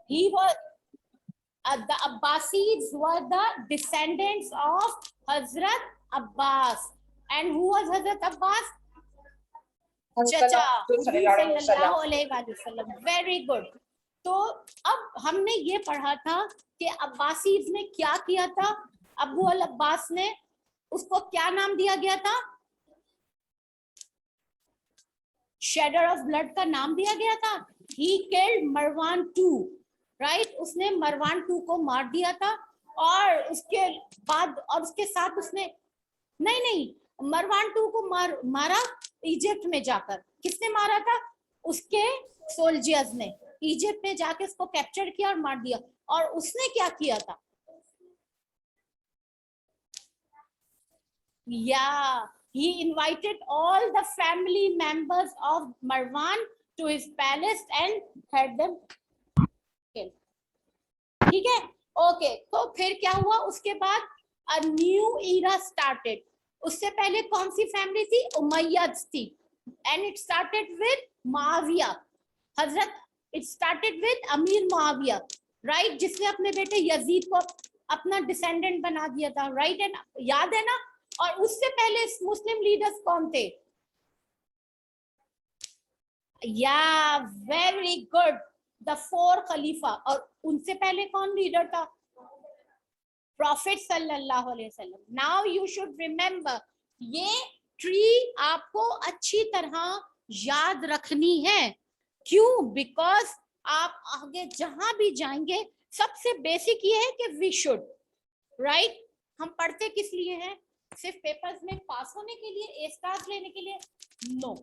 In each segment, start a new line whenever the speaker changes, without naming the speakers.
He was the Abbasids were the descendants of Hazrat Abbas. And who was Hazrat Abbas? Chacha, सल्लल्लाहु अलैहि वसल्लम. Very good. तो अब हमने ये पढ़ा था कि अब्बासीज ने क्या किया था. अबू अल अब्बास ने, उसको क्या नाम दिया गया था? शेडर ऑफ ब्लड का नाम दिया गया था. He killed Marwan two, right. उसने मरवान टू को मार दिया था. और उसके बाद और उसके साथ उसने नहीं मरवान टू को मारा इजिप्ट में जाकर. किसने मारा था? उसके सोल्जर्स ने इजिप्ट में जाके उसको कैप्चर किया और मार दिया. और उसने क्या किया था? He invited all the family members of Marwan to his palace and had them killed. ठीक है, ओके. तो फिर क्या हुआ उसके बाद? A new era started. उससे पहले कौन सी फैमिली थी? उमय्यद्स थी. And it started with Muawiya. It started with अमीर मुआविया, राइट, जिसने अपने बेटे यजीद को अपना डिसेंडेंट बना दिया था, राइट. एंड याद है ना? और उससे पहले मुस्लिम लीडर्स कौन थे? या वेरी गुड, द 4 खलीफा. और उनसे पहले कौन लीडर था? प्रॉफिट सल्लल्लाहु अलैहि वसल्लम. नाउ यू शुड रिमेम्बर, ये ट्री आपको अच्छी तरह याद रखनी है. क्यों? बिकॉज आप आगे जहां भी जाएंगे सबसे बेसिक ये है कि वी शुड, राइट. हम पढ़ते किस लिए हैं? सिर्फ पेपर्स में पास होने के लिए, ए स्टार्स लेने के लिए? No.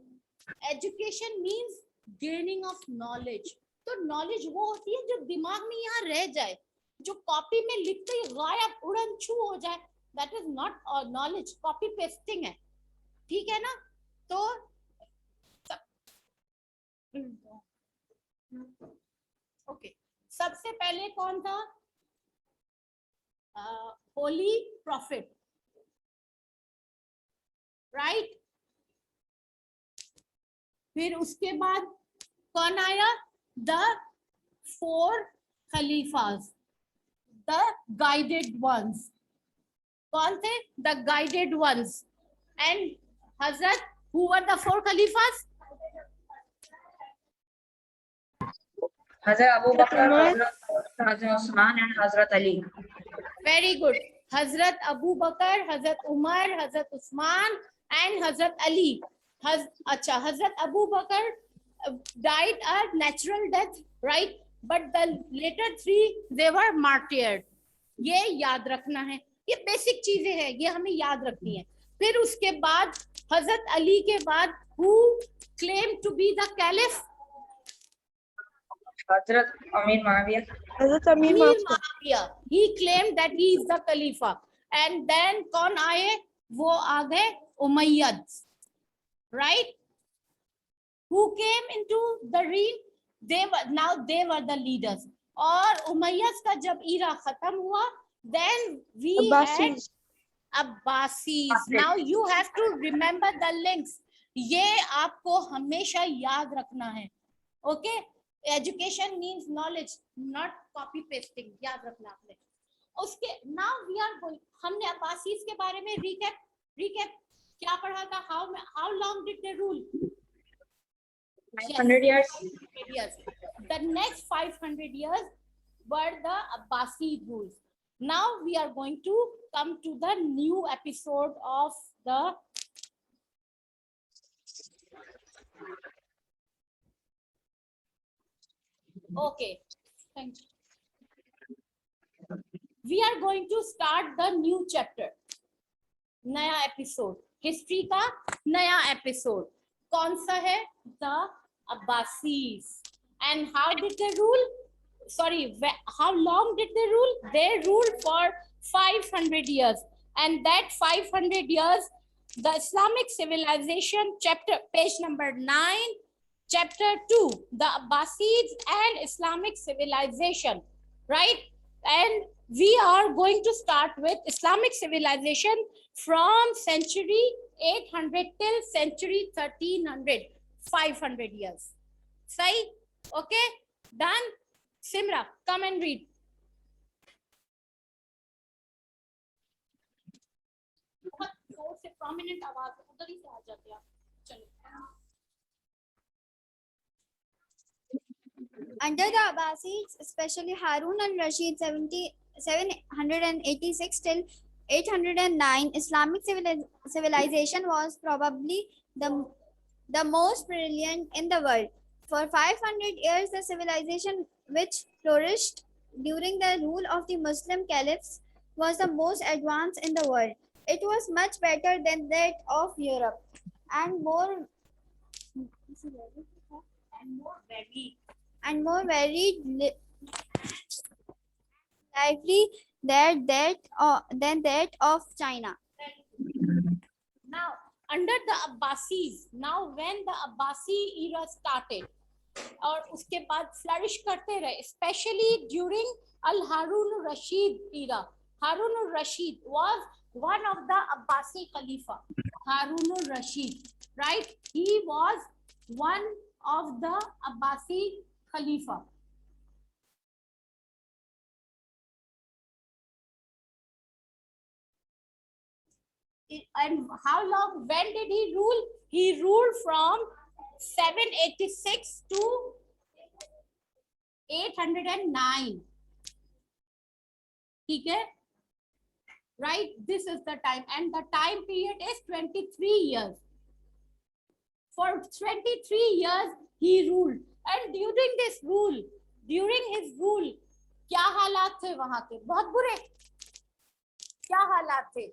Education means gaining of knowledge. तो नॉलेज वो होती है जो दिमाग में यहाँ रह जाए, जो कॉपी में लिखते ही गायब उड़न छू हो जाए. That is not knowledge, copy pasting है. ठीक है ना? तो ओके, सबसे पहले कौन था? Holy prophet, right. फिर उसके बाद कौन आया? The 4 caliphs, the guided ones. कौन थे? The guided ones. And Hazrat, who were the 4 khalifas?
Hazrat Abu Bakr, Hazrat Usman and Hazrat Ali.
Very good. Hazrat Abu Bakr, Hazrat Umar, Hazrat Usman and Hazrat Ali. Hazrat Abu Bakr died a natural death, right? But the later 3 they were martyred. ये याद रखना है. ये basic चीजें हैं, ये हमें याद रखनी है. फिर उसके बाद हजरत अली के बाद who claimed to be the caliph?
Hazrat Amir Muawiyah.
Hazrat Amir
Muawiyah. He claimed that he is the Khalifa. And then कौन आए? वो आ गए उमय्यद्स, right? Who came into the reign? They were the leaders. और उमय्यद्स का जब ईरा खत्म हुआ, then we had Abbasids. Now you have to remember the links. ये आपको हमेशा याद रखना है. Okay? Education means knowledge, not copy pasting. याद रखना आपने. उसके now we are going. हमने अब्बासीज के बारे में recap क्या पढ़ा था? How long did they rule?
500 years.
The next 500 years were the Abbasid rules. Now we are going to come to the new episode of the okay. Thank you. We are going to start the new chapter. नया episode, history का नया episode. कौन सा है? The Abbasids. And how did they rule? Sorry, how long did they rule? They ruled for 500 years. And that 500 years, the Islamic civilization, chapter, page number 9, chapter 2, the Abbasids and Islamic civilization, right? And we are going to start with Islamic civilization from century 800 till century 1300, 500 years. Sai? Okay, done. Simra, come and read. बहुत जोर से prominent आवाज उधर ही से आ जाते हैं आप. चलो.
Under the Abbasids, especially Harun al-Rashid 786 till 809, Islamic civilization was probably the most brilliant in the world. For 500 years, the civilization which flourished during the rule of the Muslim caliphs was the most advanced in the world. It was much better than that of Europe and more varied, lively than that of China.
Now, under the Abbasids, now when the Abbasi era started, और उसके बाद flourish करते रहे, especially during Al-Harun al-Rashid era. Harun al-Rashid was one of the Abbasi Khalifa. Harun al-Rashid, right? He was one of the Abbasi Khalifa. And how long, when did he rule? He ruled from 786 to 809. Okay, right? This is the time, and the time period is 23 years. For 23 years he ruled, and during his rule, क्या हालात थे वहां के? बहुत बुरे. क्या हालात थे?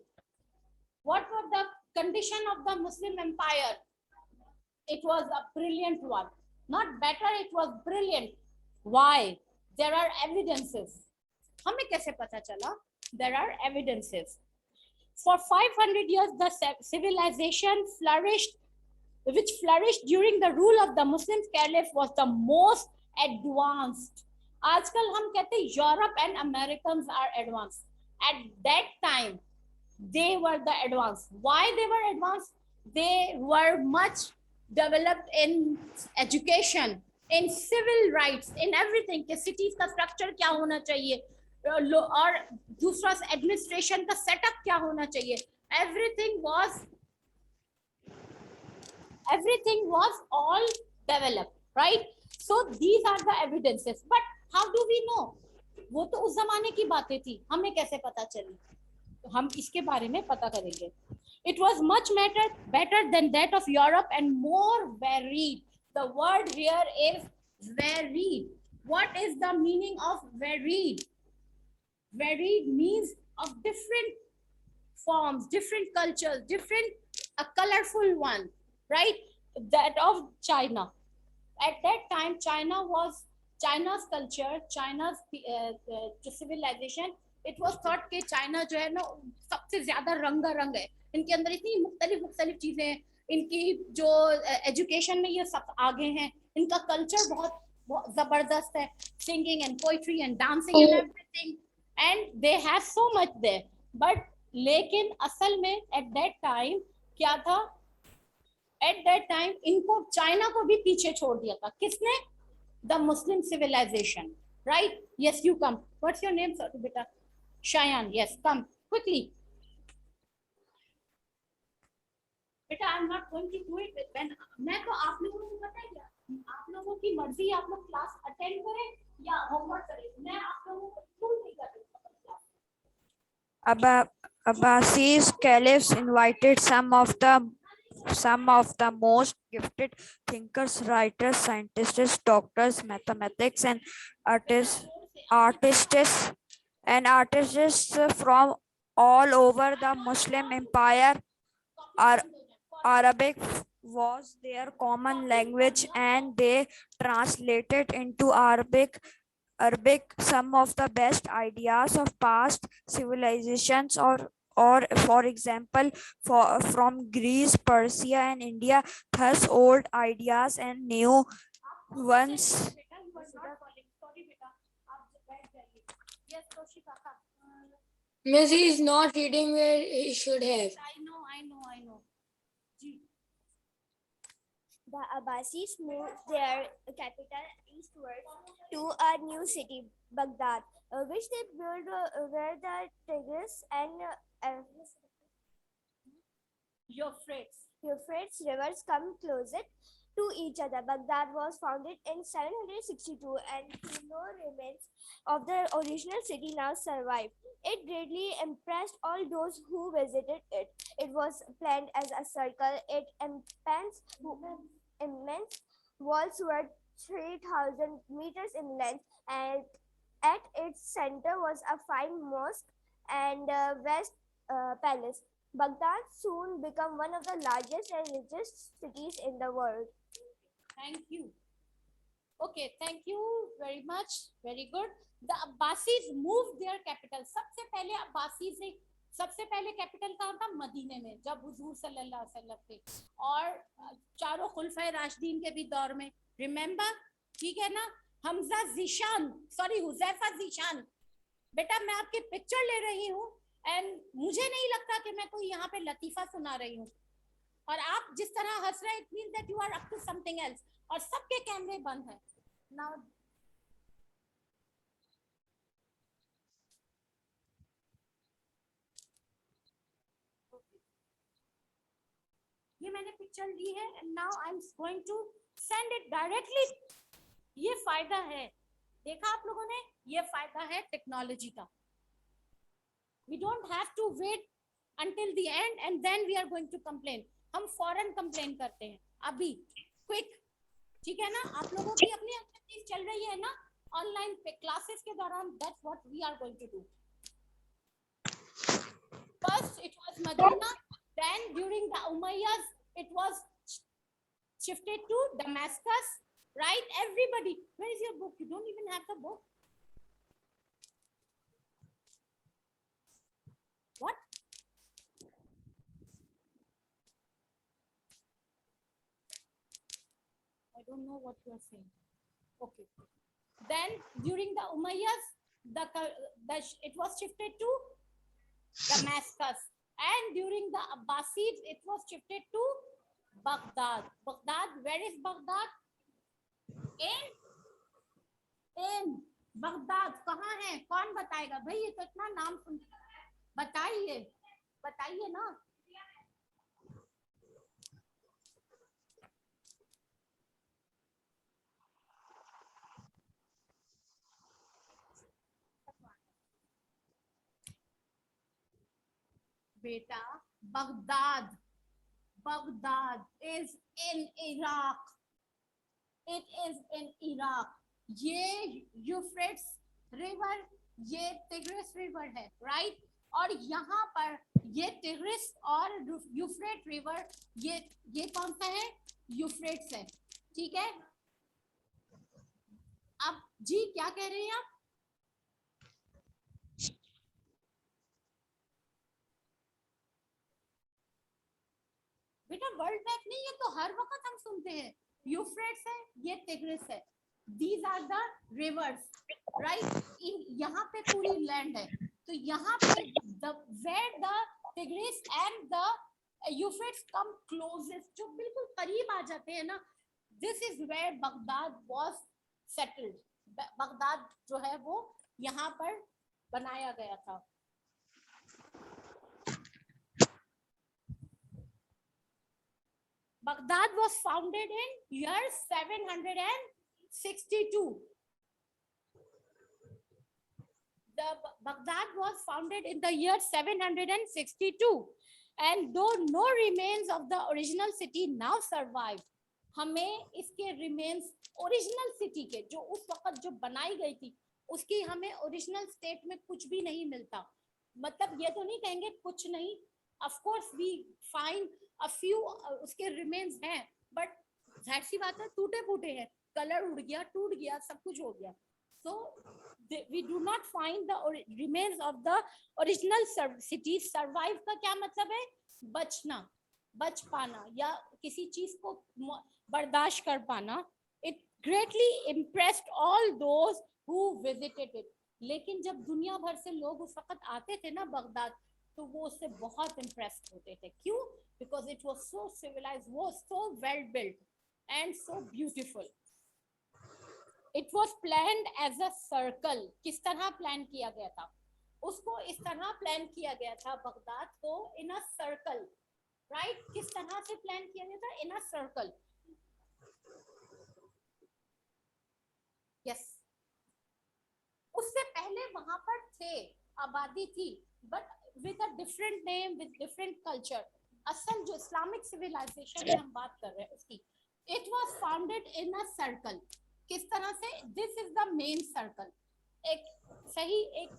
What was the condition of the Muslim empire? It was a brilliant one. Not better, it was brilliant. Why? There are evidences. हमें कैसे पता चला? There are evidences. For 500 years, the civilization flourished, which flourished during the rule of the Muslim caliph, was the most advanced. आजकल हम कहते हैं Europe and Americans are advanced. At that time, they were the advanced. Why they were advanced? They were much developed in education, in civil rights, in everything. कि cities का structure क्या होना चाहिए, और दूसरा administration का setup क्या होना चाहिए. Everything was all developed, right? So these are the evidences. But how do we know? वो तो उस जमाने की बातें थी, हमें कैसे पता चली? तो हम इसके बारे में पता करेंगे. It was much better than that of Europe and more varied. The word here is varied. What is the meaning of varied? Varied means of different forms, different cultures, different, a colorful one, right? That of China. At that time, China's culture, China's civilization, it was thought कि China जो है ना सबसे ज्यादा रंगारंग है. इनके अंदर इतनी मुख्तलिफ चीजें हैं, इनकी जो एजुकेशन में ये सब आगे हैं, इनका कल्चर बहुत जबरदस्त है, singing and poetry and dancing and everything, and they have so much there. But लेकिन असल में एट दैट टाइम क्या था? एट दैट टाइम इनको चाइना को भी पीछे छोड़ दिया था. किसने? The Muslim civilization, right? Yes, you come. What's your name sir? बेटा Shayan, yes, come quickly. बेटा, I am not going to do it when, मैं तो आप लोगों को पता है क्या, आप लोगों की मर्जी, आप लोग क्लास अटेंड करें या होमवर्क करें, मैं आप लोगों को क्यों नहीं कर रही class.
Abbasi's caliphs invited some of the most gifted thinkers, writers, scientists, doctors, mathematics, and artists from all over the Muslim empire. Arabic was their common language, and they translated into Arabic some of the best ideas of past civilizations, or for example, from Greece, Persia, and India. Thus, old ideas and new ones.
Miss, he is not reading where he should have.
I know.
The Abbasids moved their capital eastward to a new city, Baghdad, which they built where the Tigris and Euphrates rivers come closer to each other. Baghdad was founded in 762 and no remains of the original city now survive. It greatly impressed all those who visited it. It was planned as a circle. Its immense walls were 3,000 meters in length, and at its center was a fine mosque and west palace. Baghdad soon became one of the largest and richest cities in the world.
Thank you. Okay, thank you very much. Very good. The Abbasids moved their capital. सबसे पहले अब्बासीज ने सबसे पहले capital कहाँ था? मदीने में, जब हुजूर सल्लल्लाहु अलैहि वसल्लम थे, और चारों खुलफाए राशिदीन के भी दौर में. रिमेम्बर? ठीक है ना? हमजा जीशान, सॉरी हुजैफा जीशान. बेटा मैं आपकी पिक्चर ले रही हूँ एंड मुझे नहीं लगता कि मैं कोई यहाँ पे लतीफा सुना रही हूँ, और आप जिस तरह हंस रहे हैं, it means that you are up to something else. और सबके कैमरे बंद हैं. नाउ ये मैंने पिक्चर ली है and now I am going to send it directly. ये फायदा है, देखा आप लोगों ने, ये फायदा है टेक्नोलॉजी का. We don't have to wait until the end and then we are going to complain. हम फौरन कंप्लेन करते हैं अभी, क्विक. ठीक है ना? आप लोगों की अपनी एक्टिविटीज चल रही है ना ऑनलाइन पे क्लासेस के दौरान. That's what we are going to do. First it was Medina, then during the Umayyads it was shifted to Damascus, right? Everybody, where is your book? You don't even have the book. What? I don't know what you are saying. Okay. Then during the Umayyads, it was shifted to Damascus, and during the Abbasids, it was shifted to Baghdad. Baghdad, where is Baghdad? In Baghdad. कहाँ है? कौन बताएगा भाई? ये तो इतना नाम सुन, बताइए, बताइए ना. बेटा Baghdad, Baghdad is in Iraq. It is in Iraq. ये यूफ्रेट्स रिवर, ये टिग्रिस रिवर है, राइट? और यहाँ पर ये टिग्रिस और यूफ्रेट रिवर, ये कौन सा है? यूफ्रेट्स है. ठीक है? अब जी क्या कह रहे हैं आप? बेटा वर्ल्ड मैप नहीं, ये तो हर वक्त हम सुनते हैं. यूफ्रेट्स है, ये टिग्रिस है. These are the rivers, right? यहाँ पे पूरी लैंड है, तो यहाँ पे where the Tigris and the Euphrates come closest, जो बिल्कुल करीब आ जाते हैं ना, this is where Baghdad was settled. Baghdad जो है वो यहाँ पर बनाया गया था. Baghdad was founded in year 762. Baghdad was founded in the year 762, and though no remains of the original city now survive, हमें इसके remains original city के, जो उस वक्त जो बनाई गई थी, उसकी हमें original state में कुछ भी नहीं मिलता. मतलब ये तो नहीं कहेंगे कुछ नहीं, of course we find a few उसके remains हैं, but जाहिर सी बात है टूटे फूटे हैं, कलर उड़ गया, टूट गया, सब कुछ हो गया. So we do not find the remains of the original city. Survive का क्या मतलब है? बचना, बच पाना, या किसी चीज को बर्दाश्त कर पाना. It greatly impressed all those who visited it. लेकिन जब दुनिया भर से लोग उस वक्त आते थे ना बगदाद, तो वो उससे बहुत impressed होते थे. क्यों? Because it was so civilized, was so well built. and so beautiful. It was planned as a circle. किस तरह प्लान किया गया था? उसको इस तरह प्लान किया गया था बगदाद को in a circle, right? किस तरह से प्लान किया गया था? In a circle. Yes. उससे पहले वहां पर थे, आबादी थी, but with a different name, with different culture. असल जो इस्लामिक सिविलाइजेशन में हम बात कर रहे हैं उसकी, it was founded in a circle. किस तरह से? This is the main circle. एक सही एक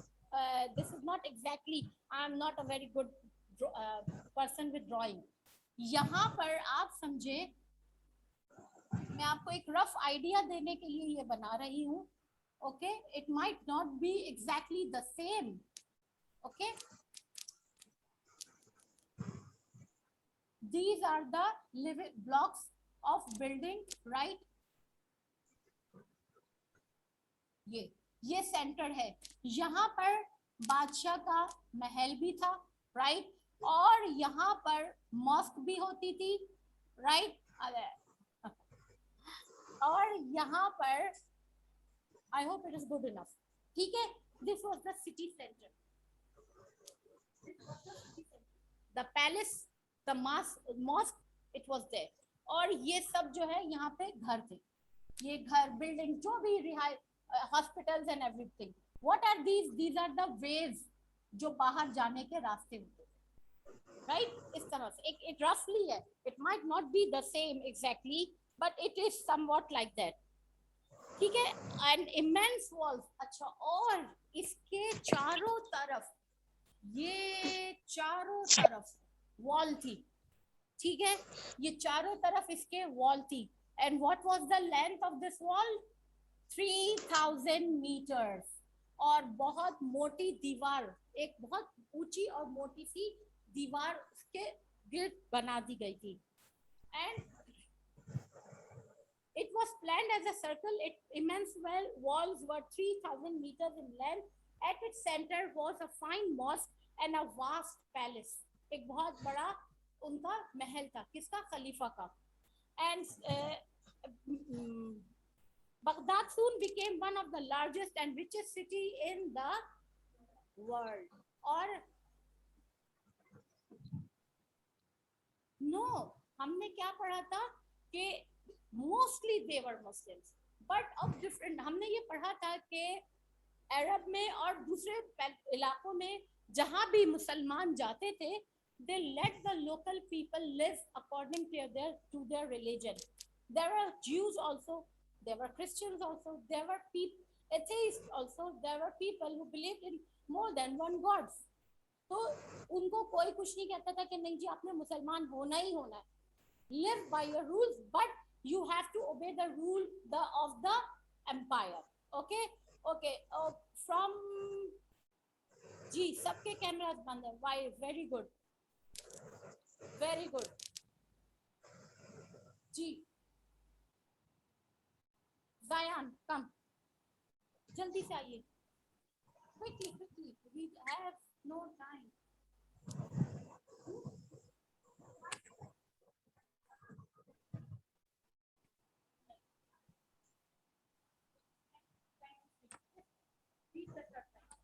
this is not exactly, I am not a very good person with drawing. यहाँ पर आप समझे, मैं आपको एक रफ आइडिया देने के लिए ये बना रही हूँ. Okay, it might not be exactly the same. Okay, these are the living blocks of building, right? ये सेंटर है. यहाँ पर बादशाह का महल भी था, राइट? और यहाँ पर मॉस्क भी होती थी, राइट? और यहाँ पर I hope it is good enough. ठीक है? This was the city center. The palace, the mosque, it was there. और ये सब जो है यहाँ पे घर थे. ये घर, बिल्डिंग, जो भी hospitals and everything. What are these? These are the ways जो बाहर जाने के रास्ते होते हैं, right? इस तरह से एक roughly है. It might not be the same exactly, but it is somewhat like that. ठीक है? And immense walls. अच्छा, और इसके चारों तरफ, ये चारों तरफ वॉल थी. ठीक है? ये चारों तरफ इसके वॉल थी. And what was the length of this wall? 3000 meters. और बहुत मोटी दीवार, एक बहुत ऊंची और मोटी सी दीवार उसके गिर्द बना दी गई थी. And it was planned as a circle. Its immense walls were 3000 meters in length. At its center was a fine mosque and a vast palace. एक बहुत बड़ा उनका महल था. किसका? खलीफा का. And Baghdad soon became one of the largest and richest city in the world. और no, हमने क्या पढ़ा था कि mostly they were Muslims, but of different. हमने ये पढ़ा था कि अरब में और दूसरे इलाकों में जहाँ भी मुसलमान जाते थे, they let the local people live according to their religion. There were Jews also, there were Christians also, there were atheists also, there were people who believed in more than one gods. तो उनको कोई कुछ नहीं कहता था कि नहीं जी आपने मुसलमान होना ही होना है. Live by your rules, but you have to obey the rule of the empire. Okay? Okay. From जी सबके कैमरास बंद है. Why? Very good. Very good. Ji Zayan, come. जल्दी से आइए. Quickly. We have no time.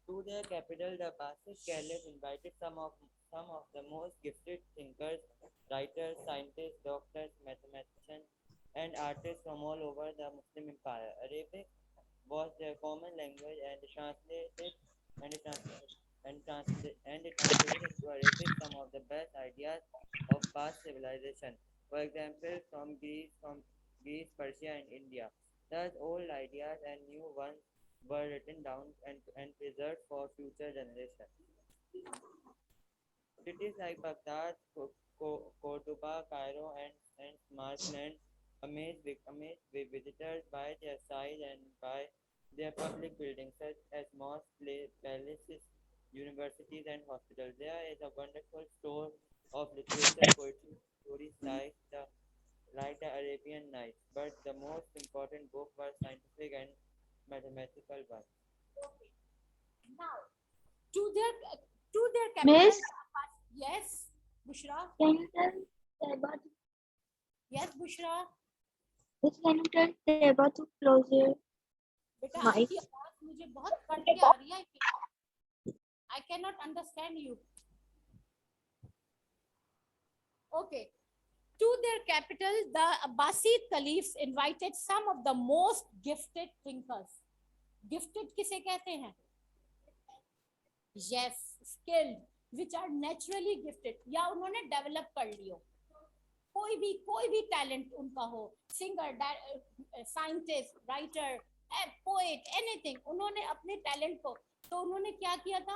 To their capital, the Abbasid Caliph invited some of the most gifted thinkers, writers, scientists, doctors, mathematicians, and artists from all over the Muslim Empire. Arabic was their common language, and it translated into Arabic some of the best ideas of past civilization. For example, from Greece, Persia, and India. Thus, old ideas and new ones were written down and preserved for future generations. Cities like Baghdad, Cordoba, Cairo, and Samarkand amazed visitors by their size and by their public buildings such as mosques, palaces, universities, and hospitals. There is a wonderful store of literature, poetry, stories like the Arabian Nights, but the most important book was scientific and mathematical ones.
Okay. Now, to their capital.
Miss?
Yes, Bushra.
Can you tell about
Yes, Bushra.
Can you tell Deba to close your
बेटा
Mic.
आपकी आवाज मुझे बहुत cut के आ रही है. I cannot understand you. Okay. To their capital, the Abbasid caliphs invited some of the most gifted thinkers. Gifted किसे कहते हैं? Yes, skilled, which are naturally gifted, या उन्होंने डेवलप कर लियो. कोई भी टैलेंट उनका हो, singer, scientist, writer, poet, anything, उन्होंने अपने टैलेंट को, तो उन्होंने क्या किया था,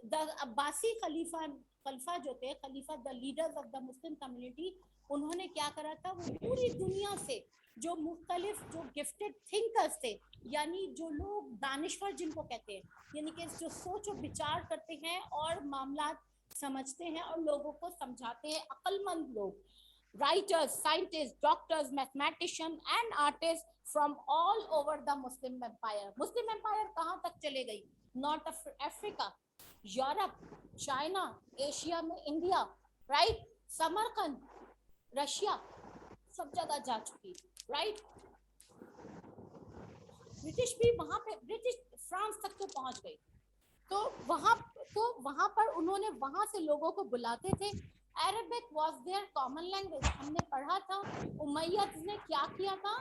द अब्बासी खलीफा जो थे, खलीफा, the leaders of the Muslim community, उन्होंने क्या करा था, वो पूरी दुनिया से जो मुख्तलिफ जो गिफ्टेड थिंकर्स थे, यानी जो लोग दानिश्वर जिनको कहते हैं, यानी कि जो सोच और विचार करते हैं और मामला समझते हैं और लोगों को समझाते हैं, अक्लमंद लोग, writers, scientists, doctors, mathematicians and artists from all over the Muslim empire. Muslim empire कहाँ तक चले गई? North Africa, Europe, China, Asia में India, right? समरकंद, रशिया, सब जगह जा चुकी, right? ब्रिटिश भी वहाँ पे, ब्रिटिश फ्रांस तक तो पहुँच गई. तो वहाँ पर उन्होंने वहाँ से लोगों को बुलाते थे. Arabic was their common language. हमने पढ़ा था उमैयद ने क्या किया था.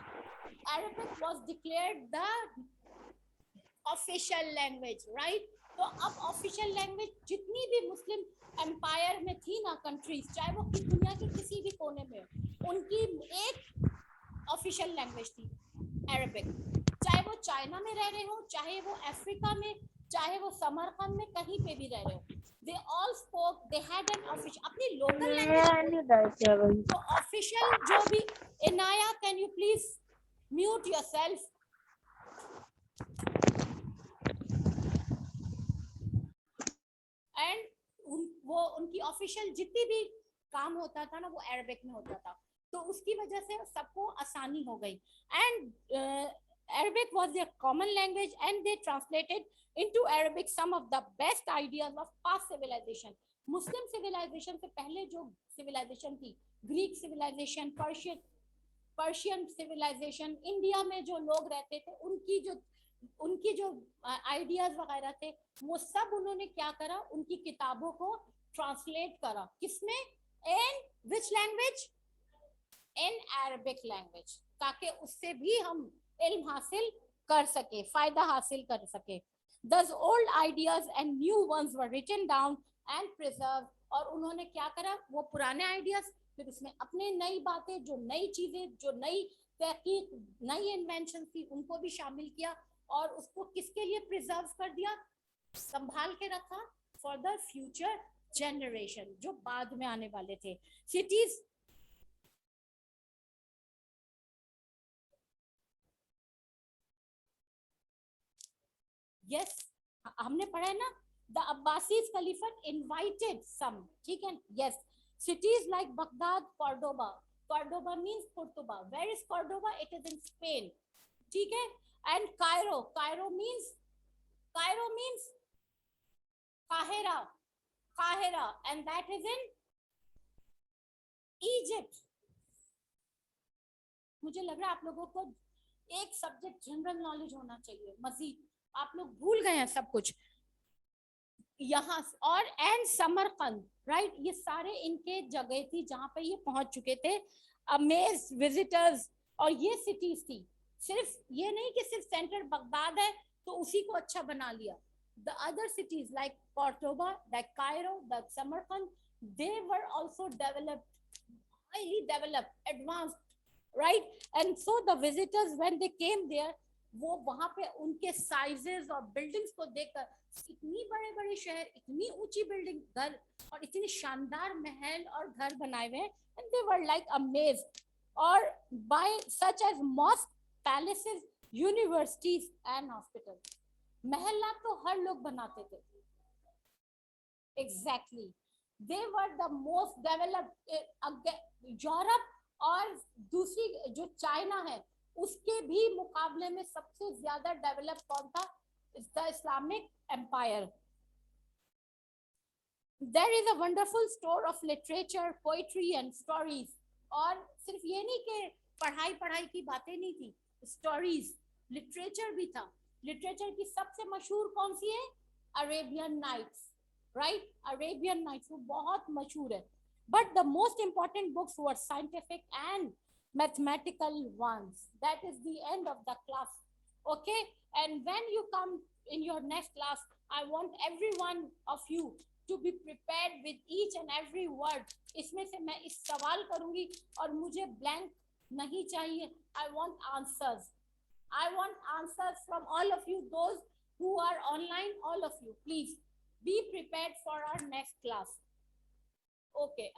Arabic was declared the official language, right? तो अब official language जितनी भी मुस्लिम एम्पायर में थी ना कंट्रीज, चाहे वो दुनिया के किसी भी कोने में, उनकी एक ऑफिशियल लैंग्वेज थी अरबिक. चाहे वो चाइना में रह रहे हो, चाहे वो अफ्रीका में, चाहे वो समरकंद में, कहीं पे भी रह रहे हो, they all spoke, they had an official अपनी local language. तो official जो भी, Inaya, can you please mute yourself? And वो उनकी ऑफिशियल जितनी भी काम होता था ना, वो अरबिक में होता था, तो उसकी वजह से सबको आसानी हो गई. And Arabic was their common language and they translated into Arabic some of the best ideas of past civilization. Muslim civilization से पहले जो civilization थी, Greek civilization, Persian civilization, India में जो लोग रहते थे, उनकी जो आइडियाज वगैरह थे, वो सब उन्होंने क्या करा, उनकी किताबों को ट्रांसलेट करा. किसमें? In which language? In Arabic language, ताकि उससे भी हम इल्म हासिल कर सके, फायदा हासिल कर सके. Thus old ideas and new ones were written down and preserved. और उन्होंने क्या करा, वो पुराने आइडियाज फिर उसमें अपने नई बातें, जो नई चीजें, जो नई तहकीक, नई इन्वेंशन थी, उनको भी शामिल किया और उसको किसके लिए प्रिजर्व कर दिया, संभाल के रखा फॉर द फ्यूचर जनरेशन, जो बाद में आने वाले थे. सिटीज, यस, हमने पढ़ा है ना, द अब्बासीज खलीफत इनवाइटेड सम, ठीक है, yes, cities like Baghdad, Cordoba means Cordoba. Where is Cordoba? It is in Spain, ठीक है. And Cairo means Qahira, and that is in Egypt. मुझे लग रहा है आप लोगों को एक सब्जेक्ट जनरल नॉलेज होना चाहिए मजीद, आप लोग भूल गए हैं सब कुछ यहाँ. और एंड समरकंद, राइट, ये सारे इनके जगह थी जहाँ पे ये पहुंच चुके थे, अमेज विजिटर्स. और ये सिटीज थी, सिर्फ ये नहीं कि सिर्फ सेंटर बगदाद है तो उसी को अच्छा बना लिया. The other cities like Cordoba, like Cairo, like Samarkand, they were also developed, highly developed, advanced, right? And so the visitors, when they came there, वो वहां पे उनके साइजेस और बिल्डिंग्स को देखकर, इतनी बड़े बड़े शहर, इतनी ऊंची बिल्डिंग, घर, और इतने शानदार महल और घर बनाए हुए हैं, and they were like amazed. और by such as mosques, palaces, universities and hospitals. महल्ला तो हर लोग बनाते थे. Exactly. They were the most developed. Europe और दूसरी जो चाइना है उसके भी मुकाबले में सबसे ज्यादा डेवलप कौन था? The Islamic empire. There is a wonderful store of literature, poetry and stories. और सिर्फ ये नहीं कि पढ़ाई पढ़ाई की बातें नहीं थी, स्टोरीज, लिटरेचर भी था। लिटरेचर की सबसे मशहूर कौन सी है? Arabian Nights, right? Arabian Nights वो बहुत मशहूर है। But the most important books were scientific and mathematical ones. That is the end of the class. Okay, and when you come in your next class, I want every one of you to be prepared with each and every word. इसमें से मैं इस सवाल करूंगी और मुझे blank नहीं चाहिए. I want answers. I want answers from all of you, those who are online, all of you. Please be prepared for our next class. Okay.